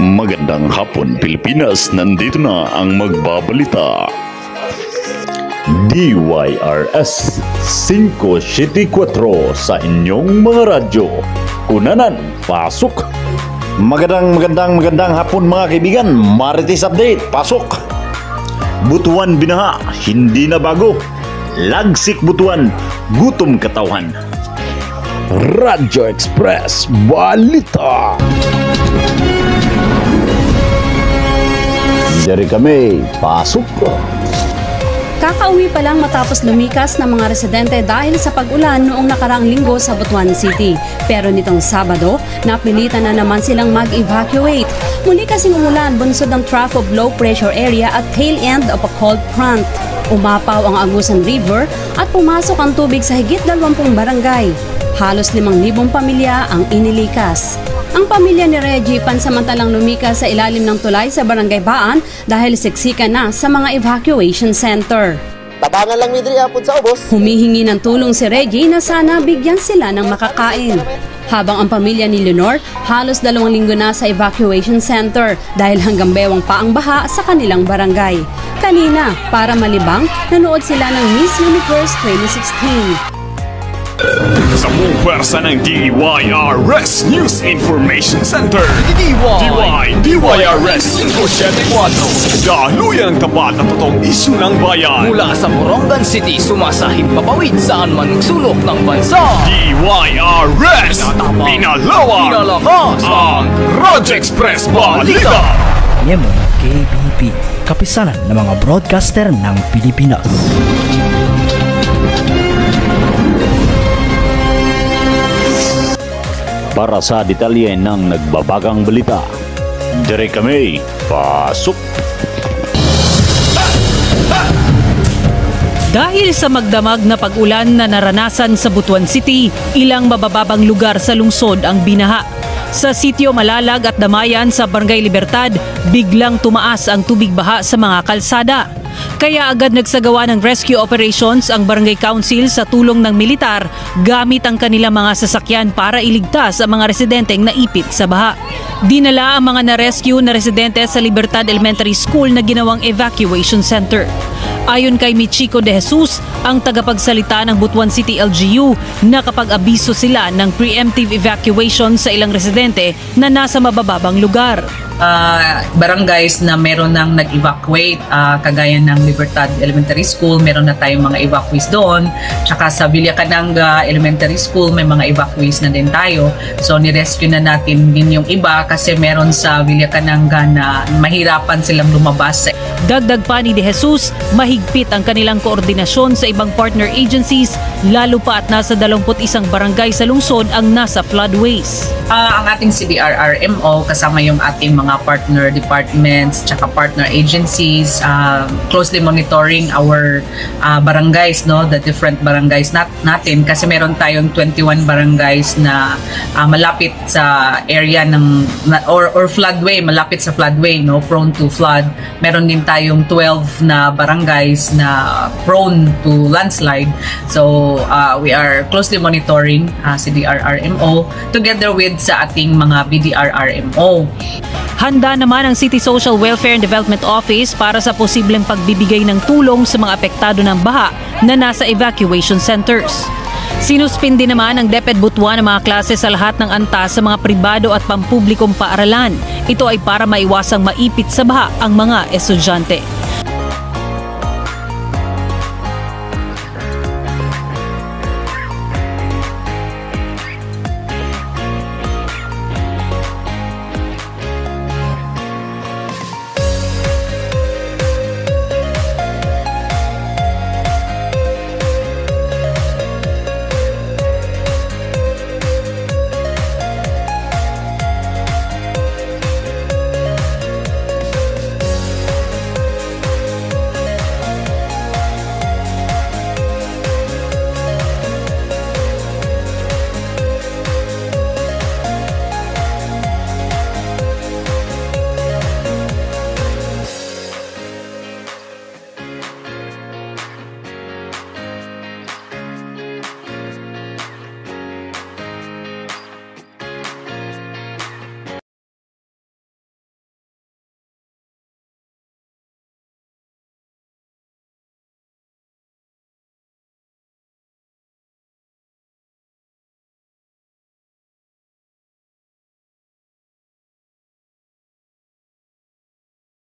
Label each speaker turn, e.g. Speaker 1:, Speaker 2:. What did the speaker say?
Speaker 1: Magandang hapon Pilipinas, nandito na ang magbabalita. DYRS 574 sa inyong mga radyo. Unanan, pasok! Magandang hapon mga kaibigan. Marites Update, pasok! Butuan binaha, hindi na bago. Lagsik butuan, gutom katawan. Radyo Express Balita. Dari kami, pasok.
Speaker 2: Kakauwi pa lang matapos lumikas ng mga residente dahil sa pag-ulan noong nakaraang linggo sa Butuan City. Pero nitong Sabado, napilitan na naman silang mag-evacuate. Muli kasing umulan bunsod ng trough of low pressure area at tail end of a cold front. Umapaw ang Agusan River at pumasok ang tubig sa higit 20 barangay. Halos 5,000 pamilya ang inilikas. Ang pamilya ni Reggie pansamantalang lumikas sa ilalim ng tulay sa Barangay Baan dahil siksikan na sa mga evacuation center.
Speaker 3: Tabangan lang midri apod sa ubos.
Speaker 2: Humihingi ng tulong si Reggie na sana bigyan sila ng makakain. Habang ang pamilya ni Leonor halos 2 linggo na sa evacuation center dahil hanggang bewang pa ang baha sa kanilang barangay. Kanina, para malibang, nanood sila ng Miss Universe 2016.
Speaker 4: Sa buong pwersa ng DYRS News Information Center, DYRS 574, daluyang tapat at totoong isyu ng bayan.
Speaker 5: Mula sa Morongan City, sumasahing papawid saan man sulok ng bansa.
Speaker 4: DYRS, pinalakas ang Radyo Express Balita.
Speaker 6: Yemo KBP, kapisanan ng mga broadcaster ng Pilipinas.
Speaker 1: Para sa detalye ng nagbabagang balita, dire kami, pasok!
Speaker 7: Dahil sa magdamag na pag-ulan na naranasan sa Butuan City, ilang mabababang lugar sa lungsod ang binaha. Sa sitio Malalag at Damayan sa Barangay Libertad, biglang tumaas ang tubig baha sa mga kalsada. Kaya agad nagsagawa ng rescue operations ang Barangay Council sa tulong ng militar gamit ang kanilang mga sasakyan para iligtas ang mga residenteng naipit sa baha. Dinala ang mga na-rescue na residente sa Libertad Elementary School na ginawang evacuation center. Ayon kay Michiko de Jesus, ang tagapagsalita ng Butuan City LGU, nakapag-abiso sila ng preemptive evacuation sa ilang residente na nasa mabababang lugar.
Speaker 8: Barangays na meron nang nag-evacuate, kagaya ng Libertad Elementary School, meron na tayong mga evacuees doon. Tsaka sa Villacananga Elementary School, may mga evacuees na din tayo. So nirescue na natin din yung iba kasi meron sa Villacananga na mahirapan silang lumabas.
Speaker 7: Dagdag pa ni De Jesus, mahigpit ang kanilang koordinasyon sa ibang partner agencies, lalo pa at nasa 21 barangay sa lungsod ang nasa floodways.
Speaker 8: Ang ating CDRRMO kasama yung ating mga partner departments tsaka partner agencies, closely monitoring our barangays, no, the different barangays natin kasi meron tayong 21 barangays na malapit sa area ng or floodway, malapit sa floodway, no, prone to flood. Meron din tayong 12 na barangays na prone to landslide. So we are closely monitoring CDRRMO together with sa ating mga BDRRMO.
Speaker 7: Handa naman ang City Social Welfare and Development Office para sa posibleng pagbibigay ng tulong sa mga apektado ng baha na nasa evacuation centers. Sinuspindi naman ng DepEd Butuan ang mga klase sa lahat ng antas sa mga pribado at pampublikong paaralan. Ito ay para maiwasang maipit sa baha ang mga estudyante.